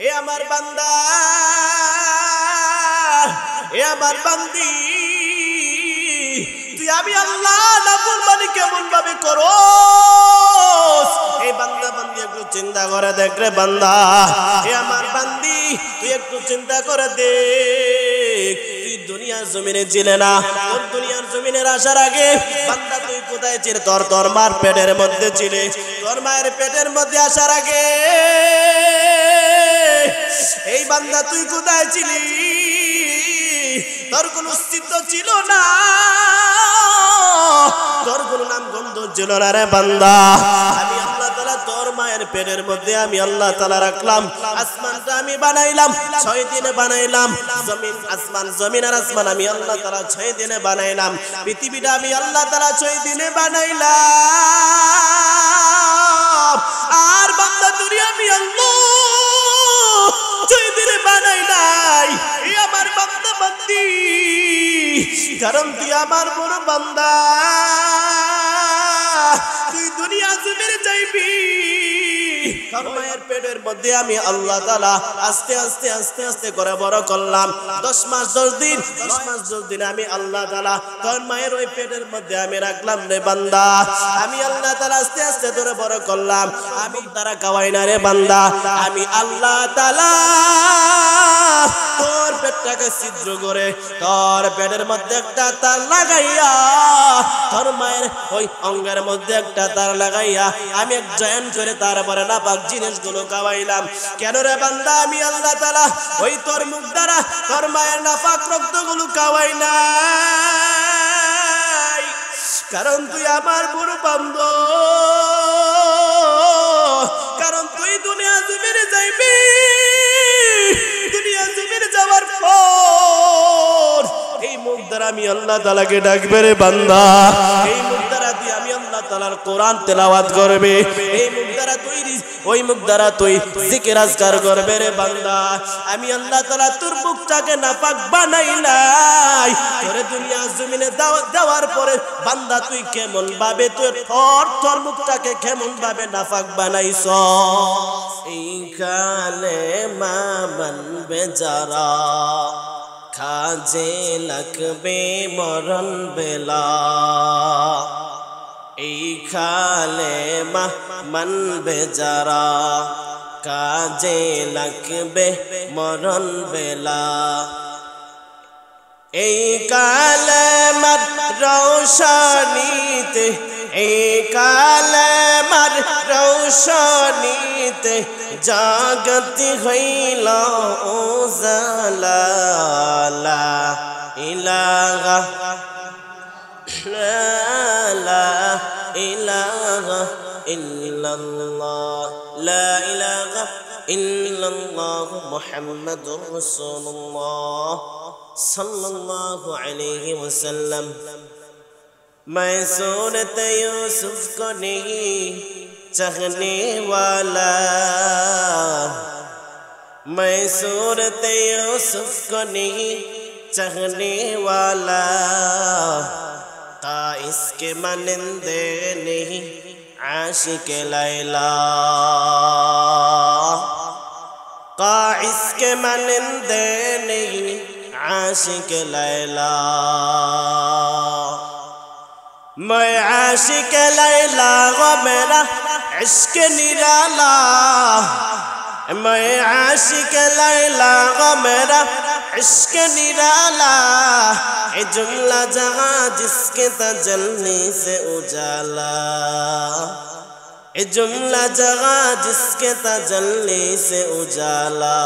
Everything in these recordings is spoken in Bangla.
এ আমার বান্দা, এ আমার বান্দি, তুই আমি আল্লাহ নাফরমানি কেমন ভাবে করোস? এই বান্দা বান্দি একটু চিন্তা করে দেখ রে বান্দা। এ আমার বান্দি, তুই একটু চিন্তা করে দেখ। তুই দুনিয়ার জমিনে ছিলে না, তোর দুনিয়ার জমিনের আসার আগে বান্দা তুই কোথায় ছিলে? তোর মার পেটের মধ্যে ছিলে। তোর মায়ের পেটের মধ্যে আসার আগে এই বান্দা তুই কোথায় ছিলি? তোর কোনো অস্তিত্ব ছিল না, তোর কোনো নাম গন্ধ ছিল না রে বান্দা। আমি আল্লাহ তাআলা তোর মায়ের পেটের মধ্যে আমি আল্লাহ তাআলা রাখলাম। আসমানটা আমি বানাইলাম 6 দিনে বানাইলাম। জমিন আসমান, জমিন আর আসমান আমি আল্লাহ তাআলা 6 দিনে বানাইলাম। পৃথিবীটা আমি আল্লাহ তাআলা 6 দিনে বানাইলাম। আর বান্দা তুই আমি আল্লাহ 6 দিনে বানাই নাই। এই আমার বান্দা বান্দি, কারণ তুই আমার বড় বান্দা। তুই দুনিয়া জমিনে যাইবি, তোর মায়ের পেটের মধ্যে আমি আল্লাহ তাআলা আস্তে আস্তে আস্তে আস্তে করে বড় করলাম। 10 মাস 10 দিন, 10 মাস 10 দিন আমি আল্লাহ তাআলা তোর মায়ের ওই পেটের মধ্যে আমি রাখলাম রে বান্দা। আমি আল্লাহ তাআলা আস্তে আস্তে তোরে বড় করলাম। আমি তারা খাওয়াই না রে বান্দা। আমি আল্লাহ তাআলা তোর পেটটাকে ছিদ্র করে তোর পেটের মধ্যে একটা তার লাগাইয়া, তোর মায়ের ওই অঙ্গের মধ্যে একটা তার লাগাইয়া আমি এক জয়েন করে তারপরে নাপাক জিনিসগুলো খাওয়াইলাম। কেন রে বান্দা? আমি আল্লাহ তাআলা ওই তোর মুখ দ্বারা তোর মায়ের নাপাক রক্তগুলো খাওয়াই নাই, কারণ তুই আমার বড় বান্দা। কারণ তুই দুনিয়া জমিনে যাইবি, দুনিয়া জমিনে যাওয়ার পর এই মুখ দ্বারা আমি আল্লাহ তাআলাকে ডাকবে রে বান্দা। এই মুখ দ্বারা তুই আমি আল্লাহ তাআলার কোরআন তেলাওয়াত করবে। এই মুখ দ্বারা তুই ওই মুখ দ্বারা তুই জিকির আজকার করবে রে বান্দা। আমি আল্লাহ তাআলা তোর মুখটাকে নাপাক বানাই নাই। তোরে দুনিয়া জমিনে দেওয়ার পরে বান্দা তুই কেমন ভাবে তোর মুখটাকে কেমন ভাবে নাপাক বানাইছ? এই কালেমা মানবে যারা কাজে লাগবে মরণ বেলা। এই কালেমা মানবে যারা কাজে লাগবে মরণ বেলা। এই কালেমার রৌশনীতে, এই কালেমার রৌশনীতে জাগত হইল উজালা। লা ইলাহা লা ইলাহা ইল্লাল্লাহ, লা ইলাহা ইল্লাল্লাহ মুহাম্মাদুর রাসূলুল্লাহ सल्लल्लाहु अलैहि वसल्लम। मैं सूरत यूसुफ को नहीं चाहने वाला, मैं सूरत यूसुफ को नहीं चाहने वाला। का इसके मानिंदे नहीं आशिक लैला, का इसके मानिंदे नहीं आशिक लैला। मैं आशिक लैला गो मेरा इश्क निराला, मैं आशिक लैला गो मेरा इश्क निराला। ये जुमला जहाँ जिसके तजल्ली से उजाला, ये जुमला जहाँ जिसके तजल्ली से उजाला।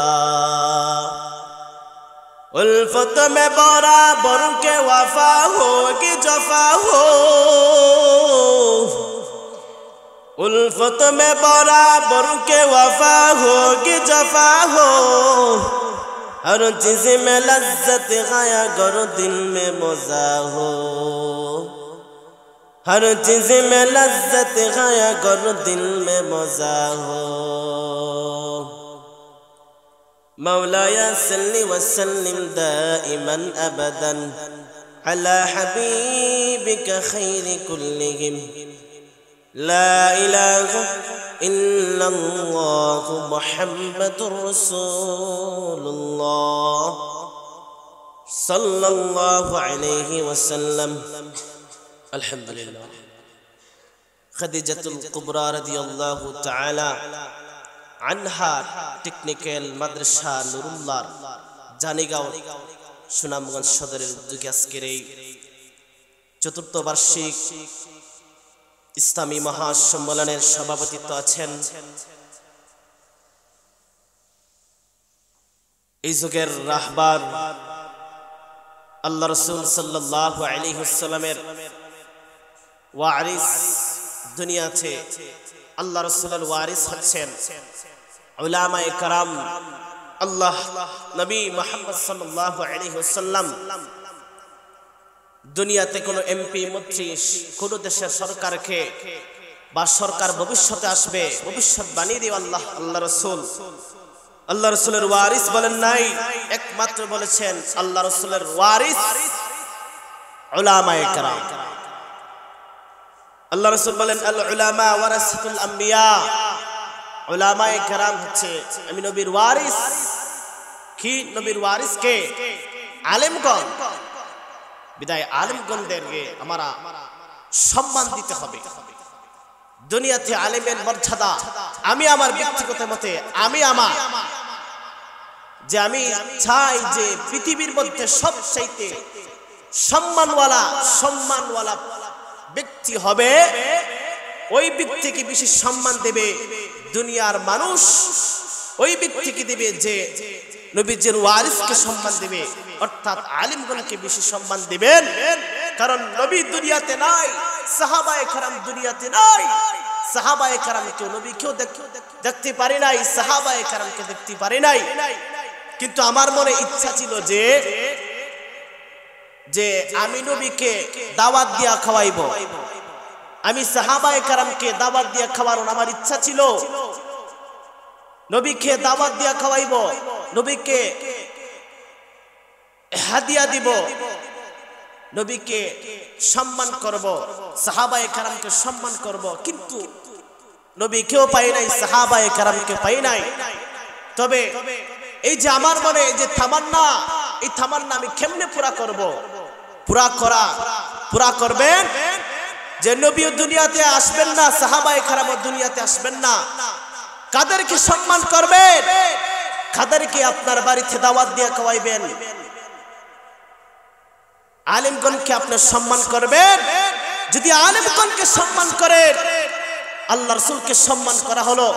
उल्फत में बराबर के वफा हो कि जफा हो, उल्फत में बराबर के वफा हो कि जफा हो। हर चीज में लज्जत गाया करो दिल में मजा हो, हर चीज में लज्जत गाया करो दिल में मजा हो। मौलाया सल्ली वसल्लिम दाइमन अबदन अला हबीबिका खैरि कुल्लिहिम। ला इलाहा ইল্লাল্লাহু মুহাম্মাদুর রাসূলুল্লাহ সাল্লাল্লাহু আলাইহি ওয়াসাল্লাম। আলহামদুলিল্লাহ। খাদিজাতুল কুবরা রাদিয়াল্লাহু তাআলা আনহা টেকনিক্যাল মাদ্রাসা নুরুল্লাহ জানিগাঁও সুনামগঞ্জ সদরের উদ্যোগে আজকের এই চতুর্থ বার্ষিক ইসলামী মহাসম্মেলনের সভাপতিত্ব আছেন এই যুগের রাহবার আল্লাহ রাসূল সাল্লাল্লাহু আলাইহি ওয়াসাল্লামের ওয়ারিস, দুনিয়াতে আল্লাহ রাসূলের ওয়ারিস হচ্ছেন উলামায়ে কেরাম। আল্লাহ নবী মুহাম্মদ সাল্লাল্লাহু আলাইহি ওয়াসাল্লাম দুনিয়াতে কোনো এমপি মন্ত্রী কোন দেশের সরকারকে বা সরকার ভবিষ্যতে আসবে ভবিষ্যৎ বানিয়ে দিয়ে আল্লাহ রাসূলের ওয়ারিস বলেন নাই, একমাত্র বলেছেন আল্লাহ রাসূলের ওয়ারিস উলামায়ে কেরাম। আল্লাহ রাসূল বলেন আল উলামা ওয়ারাসাতুল আম্বিয়া, উলামায়ে কেরাম হচ্ছে আমি নবীর ওয়ারিস। কি নবীর ওয়ারিস কে? আলেমগণ। বিদায় আলেমগণদেরকে আমরা সম্মান দিতে হবে। দুনিয়াতে আলেমের মর্যাদা আমি আমার ব্যক্তিগত মতে আমি চাই যে পৃথিবীর মধ্যে সবচাইতে সম্মানওয়ালা ব্যক্তি হবে ওই ব্যক্তিকে বেশি সম্মান দেবে দুনিয়ার মানুষ, ওই ব্যক্তিকে দেবে যে নবীজির ওয়ারিসকে সম্মান দেবে, অর্থাৎ আলেমগণকে বেশি সম্মান দিবেন। কারণ নবী দুনিয়াতে নাই, সাহাবায়ে কেরাম দুনিয়াতে নাই। সাহাবায়ে কেরামকে নবী কেউ দেখতে পারে নাই, সাহাবায়ে কেরামকে দেখতে পারে নাই। কিন্তু আমার মনে ইচ্ছা ছিল যে আমি নবীকে দাওয়াত দিয়া খাওয়াইব, আমি সাহাবায়ে কেরামকে দাওয়াত দিয়া খাওয়ানোর আমার ইচ্ছা ছিল। নবীকে দাওয়াত দিয়া খাওয়াইব, নবীকে হাদিয়া দিব, নবীকে সম্মান করব, সাহাবায়ে কেরামকে সম্মান করব। কিন্তু নবী কেউ পাই নাই, সাহাবায়ে কেরামকে পাই নাই। তবে এই যে আমার মনে যে তামান্না, এই তামান্না আমি কেমনে পুরা করব? পুরা করবেন যে নবীও দুনিয়াতে আসবেন না, সাহাবায়ে কেরামও দুনিয়াতে আসবেন না। কাদেরকে সম্মান করবেন? কাদেরকে আপনার বাড়িতে দাওয়াত দিয়ে খাওয়াইবেন? আলেমগণকে আপনি সম্মান করবেন। যদি আলেমগণকে সম্মান করেন, আল্লাহ রাসূলকে সম্মান করা হলো,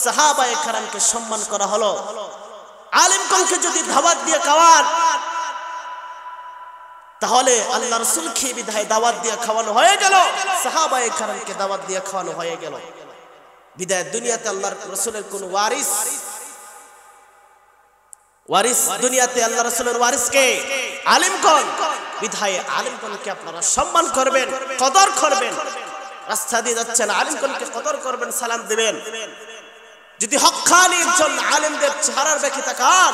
সাহাবায়ে কেরামকে সম্মান করা হলো। আলেমগণকে যদি দাওয়াত দিয়ে খাওয়ান, তাহলে আল্লাহ রাসূলকে বিধায় দাওয়াত দিয়ে খাওয়ানো হয়ে গেল, সাহাবায়ে কেরামকে দাওয়াত দিয়ে খাওয়ানো হয়ে গেল। বিদায় দুনিয়াতে আল্লাহর রাসূলের কোন ওয়ারিস দুনিয়াতে আল্লাহ রাসূলের ওয়ারিস কে? আলেমগণ। বিধায় আলেমগণকে আপনারা সম্মান করবেন, কদর করবেন। রাস্তা দিয়ে যাচ্ছেন, আলেমগণকে কদর করবেন, সালাম দিবেন। যদি হক্কানি একজন আলেমদের চেহারার দিকে তাকান,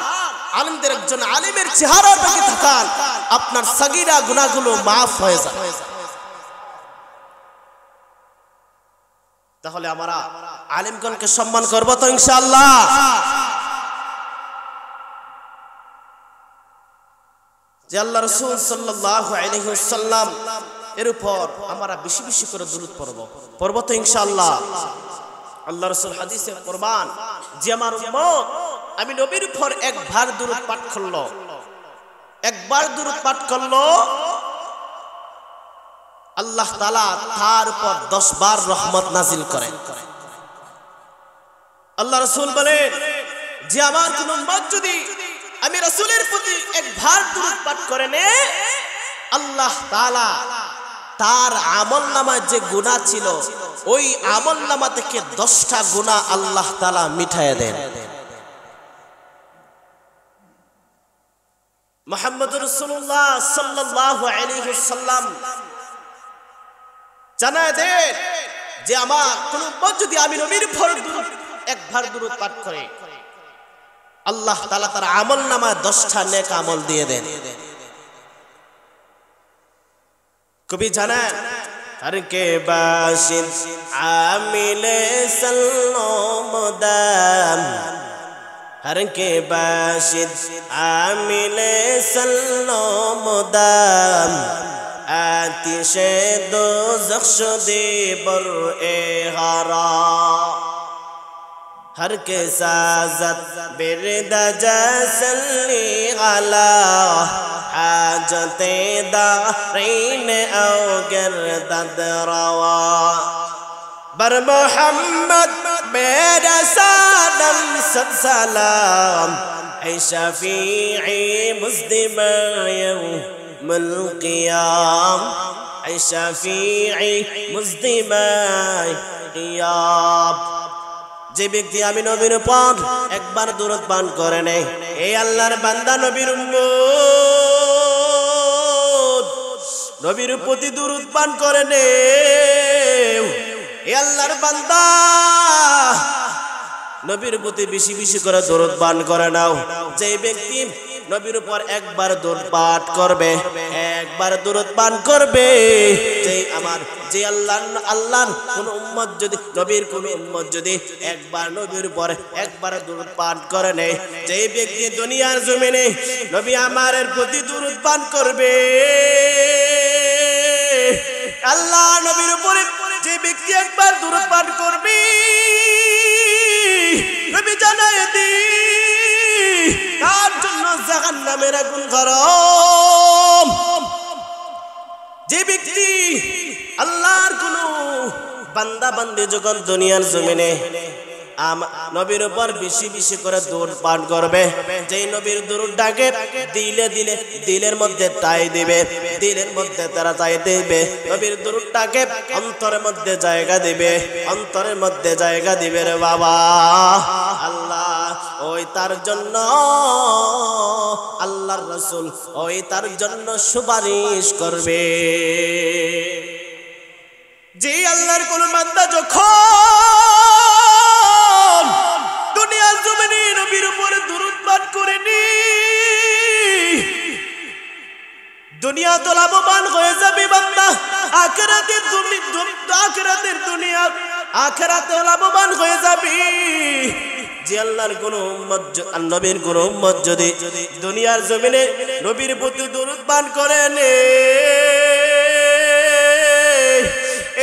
আলেমদের একজন আলেমের চেহারার দিকে তাকান, আপনার সাগীরা গুনাহগুলো মাফ হয়ে যায়। তাহলে আমরা আলেমগণকে সম্মান করব তো ইনশাআল্লাহ। যে আল্লাহ রাসূল সাল্লাল্লাহু আলাইহি ওয়াসাল্লাম এর উপর আমরা বেশি বেশি করে দুরূদ পড়ব তো ইনশাআল্লাহ। আল্লাহ রাসূল হাদিসে কুরবান যে আমার উম্মত আমি নবীর উপর একবার দুরূদ পাঠ করলো, একবার দুরূদ পাঠ করলো, আল্লাহ তাআলা তার উপর 10 বার রহমত নাজিল করেন। আল্লাহ রাসূল বলেন যে আমার কোন উম্মত যদি আমি রাসূলের প্রতি একবার দুরূদ পাঠ করে নে, আল্লাহ তাআলা তার আমলনামায় যে গুনাহ ছিল ওই আমলনামা থেকে 10টা গুনাহ আল্লাহ তাআলা মিটায়ে দেন। মুহাম্মদুর রাসূলুল্লাহ সাল্লাল্লাহু আলাইহি ওয়াসাল্লাম জানায় দেন যে আমার কোন উম্মত যদি আমি নবীর উপর একবার দুরূদ পাঠ করে, আল্লাহ তাআলা তার আমলনামায় 10টা নেক আমল দিয়ে দেন। কবি জানেন, হর কে বাশিদ आमिले सल्लम दाम हर के बाशिद आमिले सल्लम दाम आतिशे दोज़ख शुदे बर ए हरा हर के साजत बिरदा जसली अला हाजते दारीन औ गिरदद रवा बर मोहम्मद मेरा सादम सद सलाम ऐ शफीई मुज़दिमा यौमुल क़ियाम ऐ शफीई मुज़दिमा क़ियाम যে ব্যক্তি আমি নবীর উপর একবার দুরূদ পাঠ করে নেই এই আল্লাহর বান্দা নবীর উম্মত নবীর প্রতি দুরূদ পাঠ করে নেই এই আল্লাহর বান্দা নবীর প্রতি বেশি বেশি করে দুরূদ পাঠ করে নাও যে ব্যক্তি নবীর উপর একবার দুরূদ পাঠ করবে একবার দুরূদ পাঠ করবে যে আল্লাহর কোন উম্মত যদি নবীর কোন উম্মত যদি একবার নবীর উপর একবার দুরূদ পাঠ করে নেয় যে ব্যক্তি দুনিয়ার জমিনে নবী আমারের প্রতি দুরূদ পাঠ করবে আল্লাহ নবীর উপরে যে ব্যক্তি একবার দুরূদ পাঠ করবে নবী জানায় দি তার জন্য জাহান্নামের আগুন গরম যে ব্যক্তি আল্লাহর কোন বান্দা বান্দী যখন দুনিয়ার জমিনে নবীর উপর বেশি বেশি করে দুরূদ পাঠ করবে যেই নবীর দুরূদ ডাকে দিলে দিলে দিলের মধ্যে ঠাঁই দিবে দিলের মধ্যে তারা ঠাঁই দিবে নবীর দুরূদটাকে অন্তরের মধ্যে জায়গা দিবে অন্তরের মধ্যে জায়গা দিবে রে বাবা আল্লাহ ওই তার জন্য আল্লাহর রাসূল ওই তার জন্য সুপারিশ করবে যে আল্লাহর কোন বান্দা যখন দুনিয়ার জমিনে নবীর উপরে দুরূদ পাঠ করেনি দুনিয়া তো লাভবান হয়ে যাবে বান্দা আখিরাতের দুনিয়া আখিরাতে লাভবান হয়ে যাবে যে আল্লাহর কোন উম্মত নবীর কোন উম্মত যদি দুনিয়ার জমিনে নবীর প্রতি দুরূদ পাঠ করেনি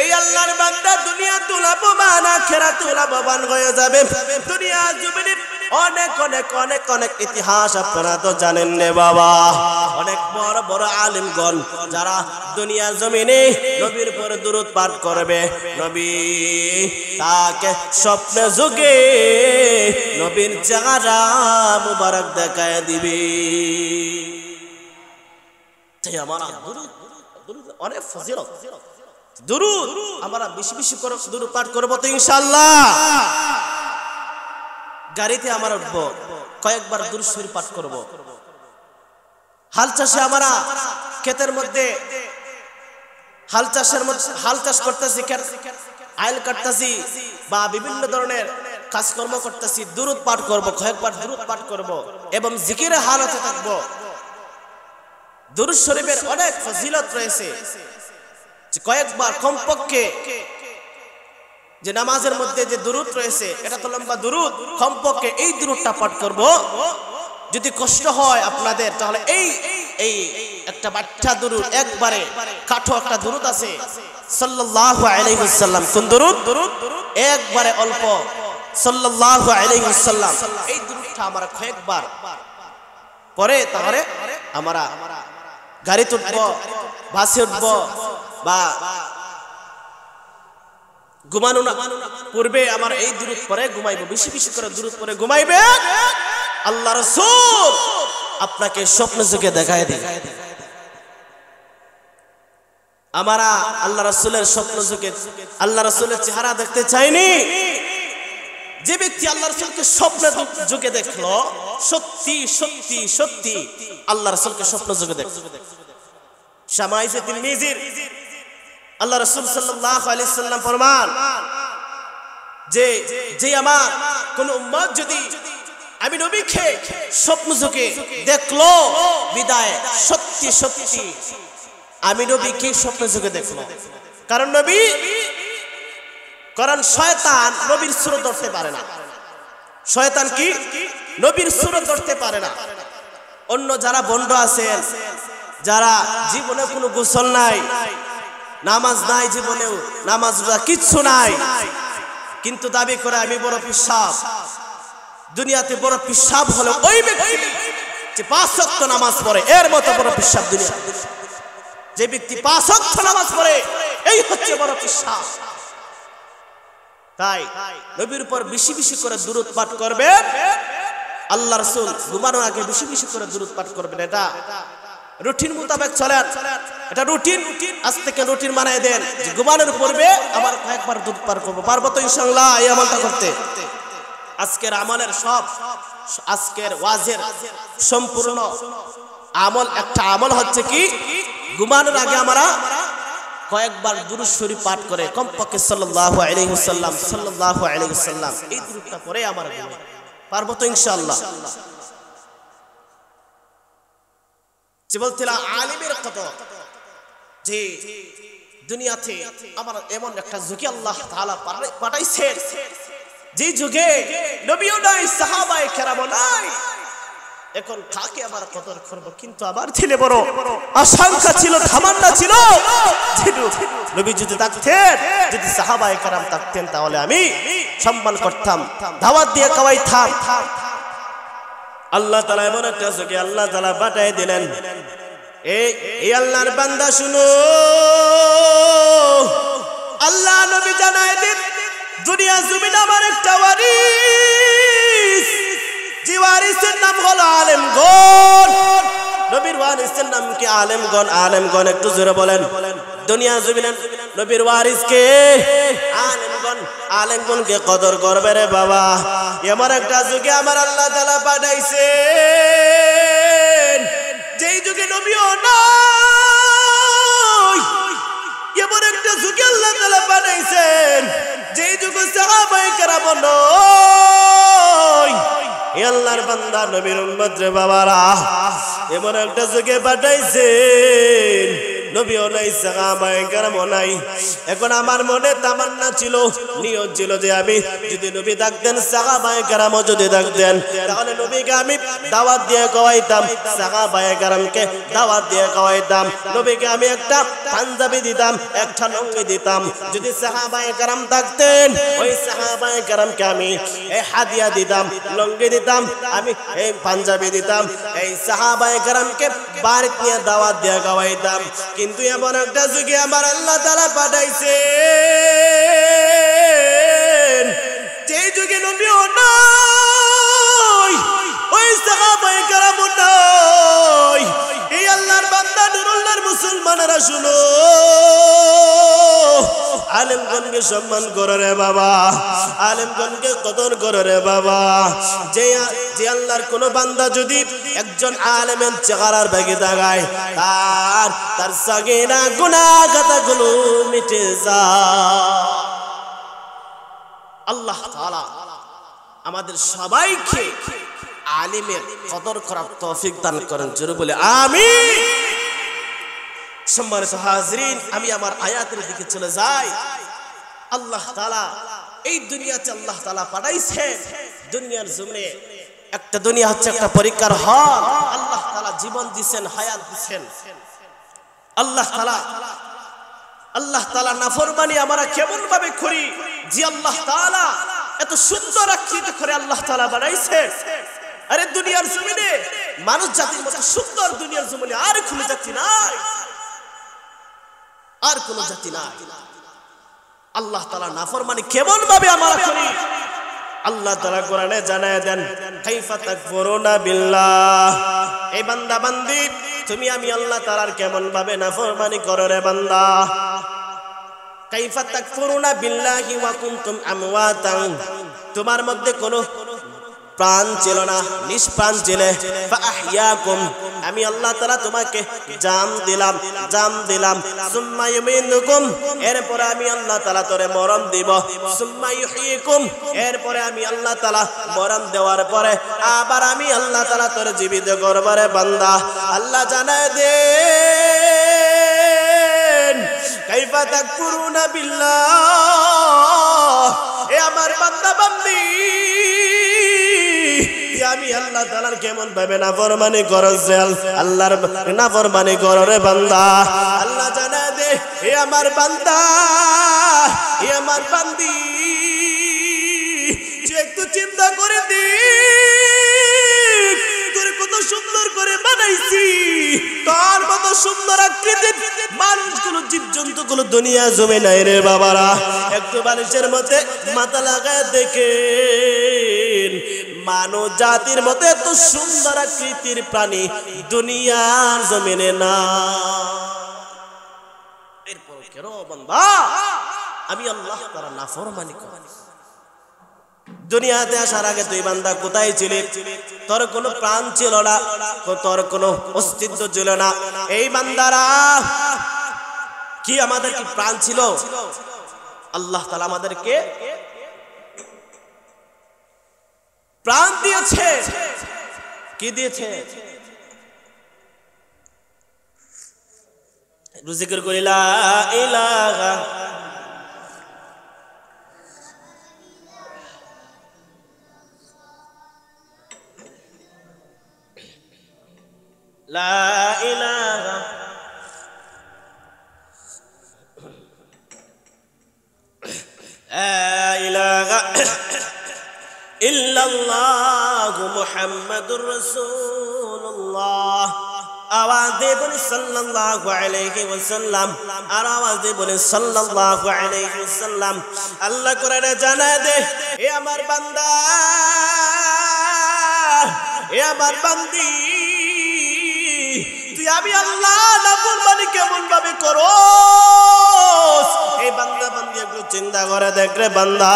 এই আল্লাহর বান্দা দুনিয়া লাভবান আখিরাত লাভবান হয়ে যাবে দুনিয়া জমিনে অনেক অনেক অনেক অনেক ইতিহাস আপনারা তো জানেন রে বাবা অনেক বড় বড় আলেমগণ যারা দুনিয়ার জমিনে নবীর উপর দুরূদ পাঠ করবে নবী তাকে স্বপ্নে যুগে নবীর চেহারা মুবারক দেখায় দিবে তাই আমরা দুরূদ অনেক ফজিলত দুরূদ আমরা বেশি বেশি করে দুরূদ পাঠ করব তো ইনশাআল্লাহ গাড়িতে আমরা উঠব কয়েকবার দুরূদ শরীফ পাঠ করব হাল চাষে আমরা ক্ষেতের মধ্যে হাল চাষ করতেছি আইল কাটতেছি বা বিভিন্ন ধরনের কাজকর্ম করতেছি দুরূদ পাঠ করব কয়েকবার দুরূদ পাঠ করব এবং জিকিরের হালতে থাকব দুরূদ শরীফের অনেক ফজিলত রয়েছে কয়েকবার কমপক্ষে যে নামাজের মধ্যে যে দুরূদ রয়েছে এটা তো লম্বা দুরূদ কমপক্ষে এই দুরূদটা পাঠ করব যদি কষ্ট হয় আপনাদের তাহলে এই একটা বাচ্চা দুরূদ একবারে কাঠো একটা দুরূদ আছে সাল্লাল্লাহু আলাইহি ওয়াসাল্লাম কোন দুরূদ একবারে অল্প সাল্লাল্লাহু আলাইহি ওয়াসাল্লাম এই দুরূদটা আমরা কয়েকবার পরে তাহলে আমরা গাড়ি উঠব বাসে উঠব বা ঘুমানো না পূর্বে আমার এই দুরূদ পরে ঘুমাইবো বেশি বেশি করে দুরূদ পরে ঘুমাইবে আল্লাহ রাসূল আপনাকে স্বপ্ন যোগে দেখায় দিবে আমরা আল্লাহ রাসূলের স্বপ্ন যোগে আল্লাহ রাসূলের চেহারা দেখতে চাইনি যে ব্যক্তি আল্লাহ রাসূলকে স্বপ্ন যোগে দেখলো সত্যি সত্যি সত্যি আল্লাহ রাসূলকে স্বপ্ন যোগে দেখলো শামাইসে তিরমিজির আল্লাহ রাসূল সাল্লাল্লাহু আলাইহি সাল্লাম ফরমান যে আমার কোন উম্মত যদি আমি নবীকে স্বপ্ন যোগে দেখলো বিদায় সত্যি সত্যি আমি নবীকে স্বপ্ন যোগে দেখলো কারণ নবী কারণ শয়তান নবীর সুরত ধরতে পারে না। শয়তান কি নবীর সুরত ধরতে পারে না। অন্য যারা বন্ড আছেন, যারা জীবনে কোনো গোসল নাই, নামাজ নাই, জীবনেও নামাজ রোজা কিচ্ছু নাই, কিন্তু দাবি করে আমি বড় পিশাব, দুনিয়াতে বড় পিশাব হলো ওই ব্যক্তি যে 5 ওয়াক্ত নামাজ পড়ে, এর মতো বড় পিশাব দুনিয়া। যে ব্যক্তি 5 ওয়াক্ত নামাজ পড়ে এই হচ্ছে বড় পিশাব। তাই নবীর উপর বেশি বেশি করে দুরূদ পাঠ করবেন। আল্লাহ রাসূল ঘুমানোর আগে বেশি বেশি করে দুরূদ পাঠ করবেন। এটা রুটিন মোতাবেক চলেন, এটা রুটিন। আজ থেকে রুটিন বানায় দেন যে ঘুমানোর পূর্বে আবার কয়েকবার দুরূদ পাঠ করব। পারবো তো ইনশাআল্লাহ এই আমলটা করতে? আজকের আমলের আজকের ওয়াজের সম্পূর্ণ আমল একটা আমল হচ্ছে কি, ঘুমানোর আগে আমরা কয়েকবার দুরূদ শরীফ পাঠ করে কমপক্ষে সাল্লাল্লাহু আলাইহি ওয়াসাল্লাম সাল্লাল্লাহু আলাইহি ওয়াসাল্লাম এই দুরূদটা পড়ে আমরা ঘুমাই। পারবো তো ইনশাআল্লাহ? যে বলছিলাম আলিমের কদর, যে দুনিয়াতে আমার এমন একটা যুগে আল্লাহ তাআলা পাঠাইছেন যে যুগে নবীও নাই, সাহাবায়ে কেরামও নাই। এখন কাকে আমার কদর করব? কিন্তু আমার ছেলে বড় আশঙ্কা ছিল, তামান্না ছিল, নবী যদি থাকতেন, যদি সাহাবায়ে কেরাম থাকতেন, তাহলে আমি সম্মান করতাম, দাওয়াত দিয়ে খাওয়াইতাম। আল্লাহ তাআলা এমন একটা যুগে আল্লাহ তাআলা পাঠিয়ে দিলেন। এই আল্লাহর বান্দা শুনো, আল্লাহ নবী জানায় দিন দুনিয়া জমিন আমার একটা ওয়ারিস, যে ওয়ারিসের নাম হলো আলেমগণ। নবীর ওয়ারিসের নাম কি? আলেমগণ। আলেমগণ একটু জোরে বলেন। দুনিয়া জমিন নবীর ওয়ারিস কে? আলেমগণ। আলেমগণকে কদর করবে রে বাবা। এমন একটা যুগে আমার আল্লাহ তাআলা পাঠাইছেন যেই যুগে নবীও নাই। এমন একটা যুগে আল্লাহ তাআলা পাঠাইছেন যেই যুগে সাহাবায়ে কেরাম নাই। আল্লাহর বান্দা নবীর উম্মত রে বাবারা, এমন একটা যুগে পাঠাইছেন নবীও নাই, সাহাবায়ে কেরামও নাই। এখন আমার মনে তামান্না ছিল, নিয়ত ছিল যে আমি যদি নবী থাকতেন, সাহাবায়ে কেরামও যদি থাকতেন, তাহলে নবীকে আমি দাওয়াত দিয়ে খাওয়াইতাম, সাহাবায়ে কেরামকে দাওয়াত দিয়ে খাওয়াইতাম। নবীকে আমি একটা পাঞ্জাবি দিতাম, একটা লুঙ্গি দিতাম। যদি সাহাবায়ে কেরাম থাকতেন, ওই সাহাবায়ে কেরামকে আমি এই হাদিয়া দিতাম, লুঙ্গি দিতাম, আমি এই পাঞ্জাবি দিতাম, এই সাহাবায়ে কেরামকে বাড়িতে নিয়ে দাওয়াত দিয়ে খাওয়াইতাম। কিন্তু এমন একটা যুগে আমার আল্লাহ তাআলা পাঠাইছেন যেই যুগে নবীও নাই, ওই সাহাবায়ে কেরামও নাই। এই আল্লাহর বান্দা নুরুল্লাহর মুসলমানেরা শুনো, আলেমগণকে সম্মান করো রে বাবা, আলেমগণকে কদর করো রে বাবা। যে আল্লাহর কোন বান্দা যদি একজন আলেমের চেহারার ভাগে দাগায়, তার সাগীরা গুনাহ খাতাগুলো মিটে যায়। আল্লাহ তাআলা আমাদের সবাইকে আলেমের কদর করার তৌফিক দান করেন, জোরে বলে আমিন। সম্মানিত হাজরিন, আমি আমার আয়াতের দিকে চলে যাই। আল্লাহ তাআলা এই দুনিয়াতে আল্লাহ তাআলা পাঠাইছেন, দুনিয়ার জমিনে একটা দুনিয়া হচ্ছে একটা পরীক্ষার হল। আল্লাহ তাআলা জীবন দিবেন, হায়াত দিবেন। আল্লাহ তাআলা নাফরমানি আমরা কেমন ভাবে করি, যে আল্লাহ তাআলা এত সুন্দর আকৃতি করে আল্লাহ তাআলা বানাইছেন। আরে দুনিয়ার জমিনে মানুষ জাতির মতো সুন্দর দুনিয়ার জমিনে আর কোনো জাতি নাই, আর কোন জাতি নাই। আল্লাহ তাআলা নাফরমানি কেমন ভাবে আমরা করি, আল্লাহ তাআলা কোরআনে জানায় দেন, কাইফা তাকফুরুনা বিল্লাহ। এই বান্দা বান্দি, তুমি আমি আল্লাহ তাআলার কেমন ভাবে নাফরমানি করো রে বান্দা। কাইফা তাকফুরুনা বিল্লাহি ওয়া কুনতুম আমওয়াতান, তোমার মধ্যে কোনো প্রাণ ছিল না, নিষ্প্রাণ ছিলে। ফাআহইয়াকুম, আমি আল্লাহ তাআলা তোমাকে জান দিলাম। সুম্মা ইউমিনুকুম, এরপরে আমি আল্লাহ তাআলা তোরে মরণ দিব। সুম্মা ইউহয়িকুম, এরপরে আমি আল্লাহ তাআলা মরণ দেওয়ার পরে আবার আমি আল্লাহ তাআলা তোরে জীবিত করব রে বান্দা। আল্লাহ জানায় দেন, কাইফা তাকফুরুনা বিল্লাহ, এ আমার বান্দা বান্দি আমি আল্লাহ তাআলার কেমন ভাবে নাফরমানি করছ আল্লাহর নাফরমানি কর রে বান্দা আল্লাহ জানা দে এ আমার বান্দা এ আমার বান্দি তুই একটু চিন্তা করে দেখ তোর কত সুন্দর করে বানাইছি তোর মতো সুন্দর আকৃতির মানুষগুলো জীবজন্তুগুলো দুনিয়া জমে নাই রে বাবারা একটু মানুষের মধ্যে মাথা লাগায় দেখেন মানব জাতির মতো এত সুন্দর আকৃতির প্রাণী দুনিয়ার জমিনে না এরপর কেন বান্দা আমি আল্লাহ তাআলা নাফরমানি করি দুনিয়াতে আসার আগে তুই বান্দা কোথায় ছিলি তোর কোনো প্রাণ ছিল না তোর কোনো অস্তিত্ব ছিল না এই বান্দারা কি আমাদের কি প্রাণ ছিল আল্লাহ তাআলা আমাদেরকে প্রাণ দিয়েছে কি দিয়েছে জিকির করি লা ইলাহা لا إله إلا الله محمد رسول الله आवाज़ बोले सल्लल्लाहु अलैहि वसल्लम और आवाज़ बोले सल्लल्लाहु अलैहि वसल्लम अल्लाह कुरान जाना दे ए अमर बंदा ए अमर बंदी তুই আমি আল্লাহ নাফরমানি কেমন ভাবে করস এই বান্দা বান্দি একটু চিন্তা করে দেখ রে বান্দা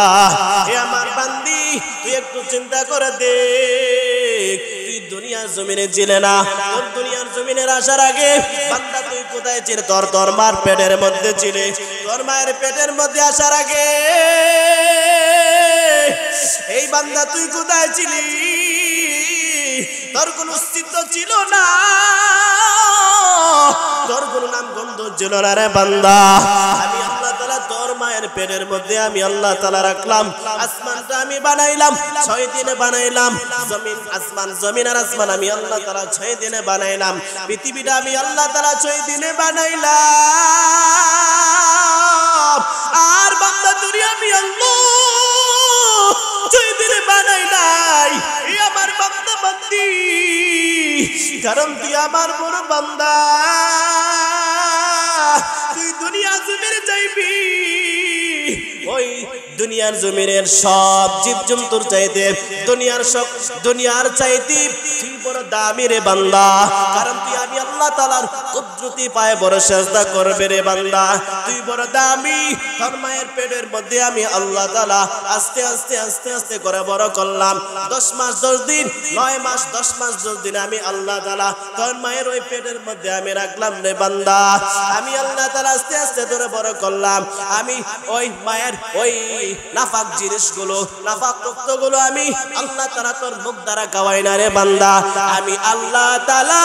এ আমার বান্দি তুই একটু চিন্তা করে দেখ তুই দুনিয়ার জমিনে ছিলে না তোর দুনিয়ার জমিনের আসার আগে বান্দা তুই কোথায় ছিলে তোর মার পেটের মধ্যে ছিলে তোর মায়ের পেটের মধ্যে আসার আগে এই বান্দা তুই কোথায় ছিলি তোর কোনো অস্তিত্ব ছিল না তোর কোনো নাম গন্ধ ছিল না রে বান্দা আমি আল্লাহ তাআলা তোর মায়ের পেটের মধ্যে আমি আল্লাহ তাআলা রাখলাম আসমানটা আমি বানাইলাম 6 দিনে বানাইলাম জমিন আসমান জমিন আর আসমান আমি আল্লাহ তাআলা 6 দিনে বানাইলাম পৃথিবীটা আমি আল্লাহ তাআলা 6 দিনে বানাইলাম আর বান্দা তুই আমি আল্লাহ 6 দিনে বানাই নাই এই আমার বান্দা বান্দি কারণ তুই আমার বড় বান্দা তুই দুনিয়া জমিনে যাইবি ওই দুনিয়ার জমিনের সব জীবজন্তুর চাইতে দুনিয়ার চাইতে তুই বড় দামি রে বান্দা কারণ তুই আমি আল্লাহ তাআলার কুদরতি পায়ে বড় সিজদা করবে রে বান্দা তুই বড় দামি তোর মায়ের পেটের মধ্যে আমি আল্লাহ তাআলা আস্তে আস্তে আস্তে আস্তে করে বড় করলাম 10 মাস 10 দিন 9 মাস 10 মাস 10 দিন আমি আল্লাহ তাআলা তোর মায়ের ওই পেটের মধ্যে আমি রাখলাম রে বান্দা আমি আল্লাহ তাআলা আস্তে আস্তে ধরে বড় করলাম আমি ওই মায়ের ওই নাফাক জিনিসগুলো নাফাক রক্তগুলো আমি আল্লাহ তাআলা তোর মুখ দ্বারা খাওয়াই না রে বান্দা আমি আল্লাহ তাআলা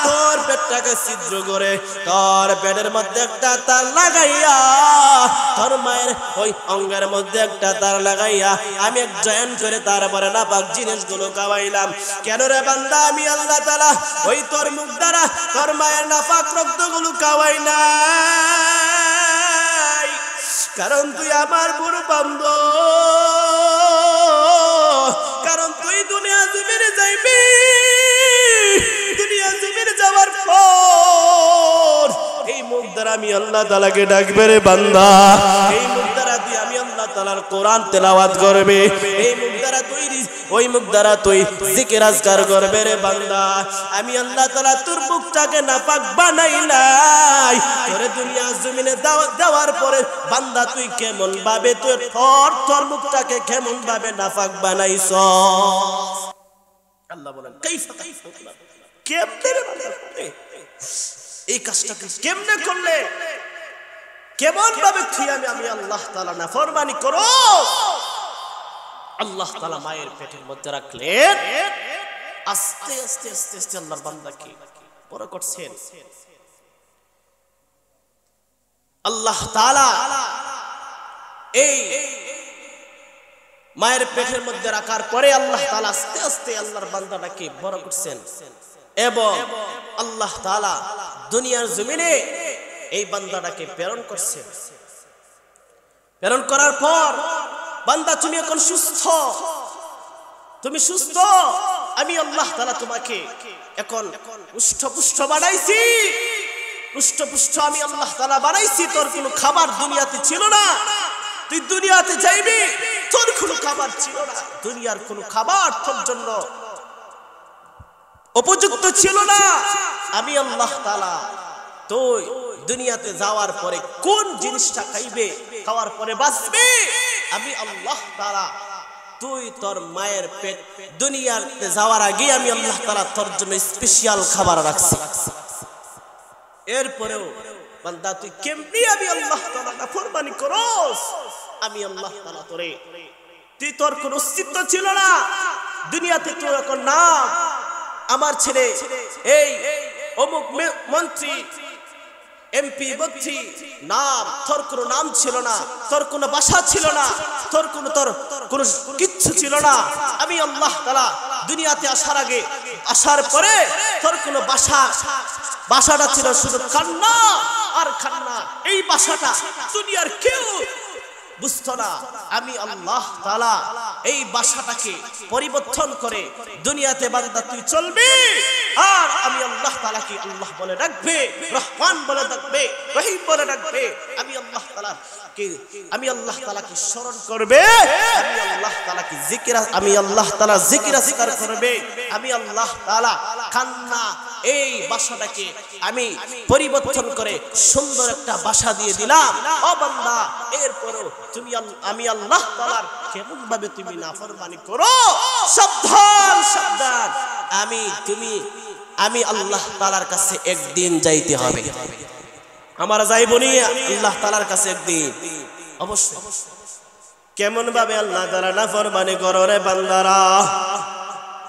তোর পেটটাকে ছিদ্র করে তোর পেটের মধ্যে একটা তার লাগাইয়া তোর মায়ের ওই অঙ্গের মধ্যে একটা তার লাগাইয়া আমি এক জয়েন করে তারপরে নাপাক জিনিসগুলো খাওয়াইলাম কেন রে বান্দা আমি আল্লাহ তাআলা ওই তোর মুখ দ্বারা তোর মায়ের নাপাক রক্তগুলো খাওয়াই না কারণ তুই আমার বড় বান্দা কারণ তুই দুনিয়া জমিনে যাইবি দুনিয়া জমিনে যাওয়ার পর এই মুখ দ্বারা আমি আল্লাহ তাআলাকে ডাকবে রে বান্দা এই মুখ দ্বারা তুই আমি আল্লাহ তাআলার কোরআন তেলাওয়াত করবে এই মুখ দ্বারা তুই ওই মুখ দ্বারা তুই জিকির আজকার করবে রে বান্দা আমি আল্লাহ তাআলা তোর মুখটাকে নাপাক বানাই নাই তোরে দুনিয়া জমিনে দেওয়ার পরে বান্দা তুই কেমন ভাবে তোর মুখটাকে কেমন ভাবে নাপাক বানাইছ আল্লাহ বলেন কাইফা কেমনে রে বান্দা এই কাজটা কেমনে করলে কেমন ভাবে তুই আমি আল্লাহ তাআলা নাফরমানি করো আল্লাহ তাআলা মায়ের পেটের মধ্যে রাখলেন আস্তে আস্তে আস্তে আস্তে আল্লাহর বান্দাকে বড় করছেন আল্লাহ তাআলা এই মায়ের পেটের মধ্যে রাখার পরে আল্লাহ তাআলা আস্তে আস্তে আল্লাহর বান্দাটাকে বড় করছেন এবং আল্লাহ তাআলা দুনিয়ার জমিনে এই বান্দাটাকে প্রেরণ করছেন। প্রেরণ করার পর বান্দা তুমি এখন সুস্থ, তুমি সুস্থ, আমি আল্লাহ তাআলা তোমাকে এখন পুষ্ট বানাইছি, পুষ্ট আমি আল্লাহ তাআলা বানাইছি। তোর কোনো খাবার দুনিয়াতে ছিল না, তুই দুনিয়াতে যাইবি, তোর কোনো খাবার ছিল না, দুনিয়ার কোনো খাবার তোর জন্য উপযুক্ত ছিল না। আমি আল্লাহ তাআলা তুই দুনিয়াতে যাওয়ার পরে কোন জিনিসটা খাইবে, খাওয়ার পরে বাঁচবে, আমি আল্লাহ তাআলা তুই তোর মায়ের পেট দুনিয়াতে যাওয়ার আগে আমি আল্লাহ তাআলা তোর জন্য স্পেশাল খাবার রাখছি। এরপরেও বান্দা তুই কেমনি আমি আল্লাহ তাআলা নাফরমানি করস, আমি আল্লাহ তাআলা তোরে, তুই তোর কোনো অস্তিত্ব ছিল না দুনিয়াতে, তুই এখন নাম আমার ছেলে এই অমুক মন্ত্রী এমপি মন্ত্রী নাম, তোর কোনো নাম ছিল না, তোর কোনো বাসা ছিল না, তোর কোনো কিচ্ছু ছিল না। আমি আল্লাহ তাআলা দুনিয়াতে আসার আগে আসার পরে তোর কোনো বাসাটা ছিল শুধু কান্না আর কান্না। এই বাসাটা দুনিয়ার কেউ বুঝতো না। আমি আল্লাহ তাআলা এই বাসাটাকে পরিবর্তন করে দুনিয়াতে বান্দা তুই চলবি, আর আমি আল্লাহ তাআলাকে আল্লাহ বলে ডাকবে, রহমান বলে ডাকবে, রহিম বলে ডাকবে। আমি আল্লাহ তাআলাকে স্মরণ করবে, আমি আল্লাহ তাআলাকে জিকির আজকার করবে। আমি আল্লাহ তাআলা কান্না এই বাসাটাকে আমি পরিবর্তন করে সুন্দর একটা বাসা দিয়ে দিলাম। ও বান্দা, এরপরও তুমি আমি আল্লাহ তাআলার কেমন ভাবে তুমি নাফরমানি করো, সাবধান সাবধান। আমি আল্লাহ তাআলার কাছে একদিন যাইতে হবে। আমরা যাইব নি আল্লাহ তাআলার কাছে একদিন? অবশ্যই। কেমন ভাবে আল্লাহ তাআলা নাফরমানি করো রে বান্দারা?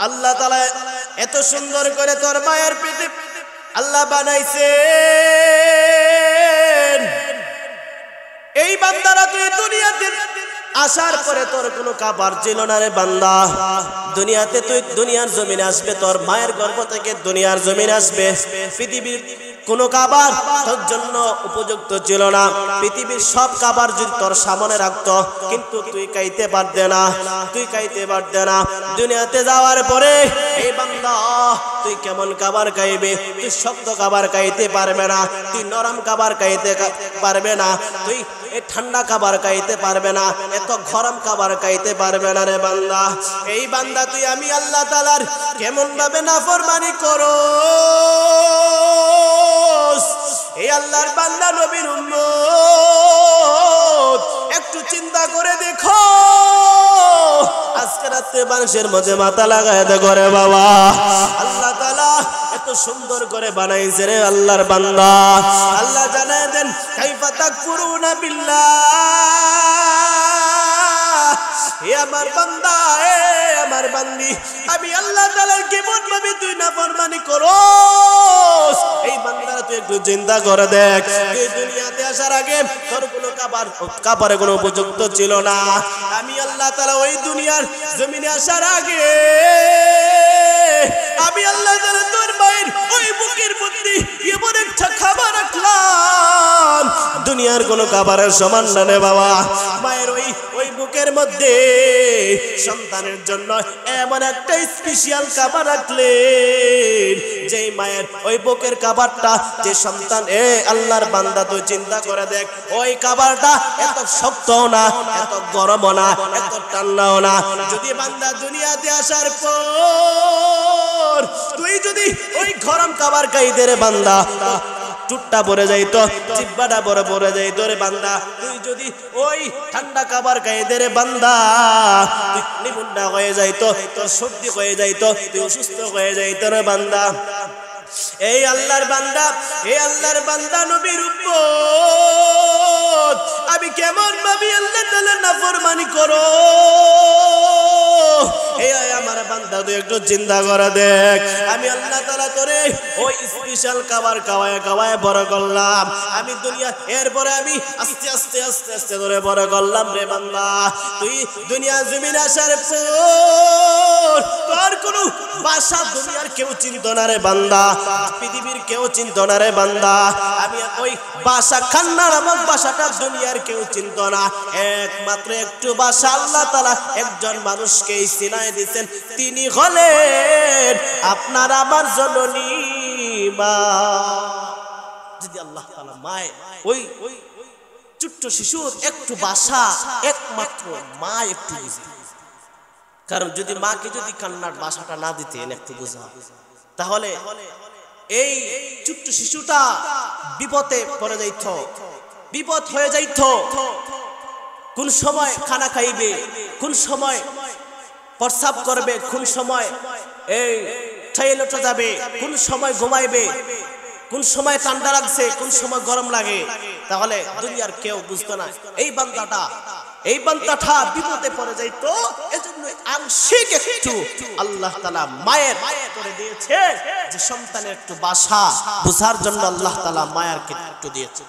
আল্লাহ তাআলা এত সুন্দর করে তোর মায়ের পেটে আল্লাহ বানাইছে, এই বান্দারা তুই দুনিয়াতে আসার পরে তোর কোনো খাবার ছিল না রে বান্দা। দুনিয়াতে তুই দুনিয়ার জমিনে আসবে, তোর মায়ের গর্ভ থেকে দুনিয়ার জমিনে আসবে। পৃথিবীর কোনো খাবার তোর জন্য উপযুক্ত ছিল না। পৃথিবীর সব খাবার যদি তোর সামনে রাখতো, কিন্তু তুই খাইতে পারতে না, তুই খাইতে পারতে না। দুনিয়াতে যাওয়ার পরে এই বান্দা তুই কেমন খাবার খাইবে? তুই শক্ত খাবার খাইতে পারবে না, তুই নরম খাবার খাইতে পারবে না, তুই ঠান্ডা খাবার খাইতে পারবে না, এত গরম খাবার খাইতে পারবে না রে বান্দা। এই বান্দা তুই আমি আল্লাহ তাআলার কেমন ভাবে নাফরমানি করো? এই আল্লাহর বান্দা নবীর উম্মত, একটু চিন্তা করে দেখো। আজকে রাতে মানুষের মধ্যে মাথা লাগায় দেখো রে বাবা, আল্লাহ তাআলা এত সুন্দর করে বানাইছে রে আল্লাহর বান্দা। আল্লাহ জানায় দেন, কাইফা তাকফুরুনা বিল্লাহ। হে আমার বান্দা, হে আমার বান্দি, আমি আল্লাহ তাআলার কেমন ভাবে তুই নাফরমানি করস? এই বান্দারা তুই একটু চিন্তা করে দেখ। এই দুনিয়াতে আসার আগে তোর কোনো খাবারের কোনো উপযুক্ত ছিল না। আমি আল্লাহ তাআলা ওই দুনিয়ার জমিনে আসার আগে আমি আল্লাহ তাআলা তোর মায়ের ওই বুকের মধ্যে এমন একটা খাবার রাখলাম, দুনিয়ার কোনো খাবারের সমান না রে বাবা। মায়ের ওই বুকের মধ্যে সন্তানের জন্য এমন একটা স্পেশাল খাবার রাখলেন, যে মায়ের ওই বুকের খাবারটা, যে সন্তান আল্লাহর বান্দা তুই চিন্তা করে দেখ, ওই খাবারটা এত শক্তও না, এত গরমও না, এত ঠান্ডাও না। যদি বান্দা দুনিয়াতে আসার পর তুই যদি ওই গরম খাবার খাইতে রে বান্দা, চুটটা পড়ে যাইতো, জিহ্বাটা পড়ে যাইতো রে বান্দা। তুই যদি ওই ঠান্ডা খাবার খাইতে রে বান্দা, তুই নিমুন্ডা হয়ে যাইতো, তোর সর্দি হয়ে যাইতো, তুই অসুস্থ হয়ে যাইতো রে বান্দা। এই আল্লাহর বান্দা, এই আল্লাহর বান্দা নবীর উম্মত, আমি কেমন ভাবে আল্লাহ তাআলার নাফরমানি করো? এই আমার বান্দা তুই একটু চিন্তা করে দেখ, আমি আল্লাহ তাআলা তোরে ওই স্পেশাল খাবার খাওয়ায় বড় করলাম আমি দুনিয়া, এরপরে আমি আস্তে আস্তে আস্তে আস্তে ধরে বড় করলাম রে বান্দা। তুই দুনিয়া জমিন আসার পর তোর কোনো ভাষা দুনিয়ার কেউ চিনত না রে বান্দা, পৃথিবীর কেউ চিনত না রে বান্দা। আমি ওই ভাষা কান্না নামক ভাষাটা দুনিয়ার কেউ চিনত না, একমাত্র একটু ভাষা আল্লাহ তাআলা একজন মানুষকে চিনায় দিয়েছেন, তিনি হলেন আপনার আমার জননী মা। যদি আল্লাহ তাআলা মায় ওই ছোট্ট শিশুর একটু ভাষা একমাত্র মা একটু বুঝে, কারণ যদি মাকে যদি কান্নার ভাষাটা না দিতেন একটু বোঝা, তাহলে এই ছোট্ট শিশুটা বিপদে পড়ে যাইত, বিপদ হয়ে যাইত। কোন সময় খানা খাইবে, কোন সময় প্রস্রাব করবে, কোন সময় এই টয়লেটে যাবে, কোন সময় ঘুমাইবে, কোন সময় ঠান্ডা লাগছে, কোন সময় গরম লাগে, তাহলে দুনিয়ার কেউ বুঝতো না। এই বান্দাটা বিপদে পড়ে যাইতো, এজন্য আংশিক একটু আল্লাহ তাআলা মায়ের করে দিয়েছে, যে সন্তানের একটু ভাষা বোঝার জন্য আল্লাহ তাআলা মায়ের একটু দিয়েছে।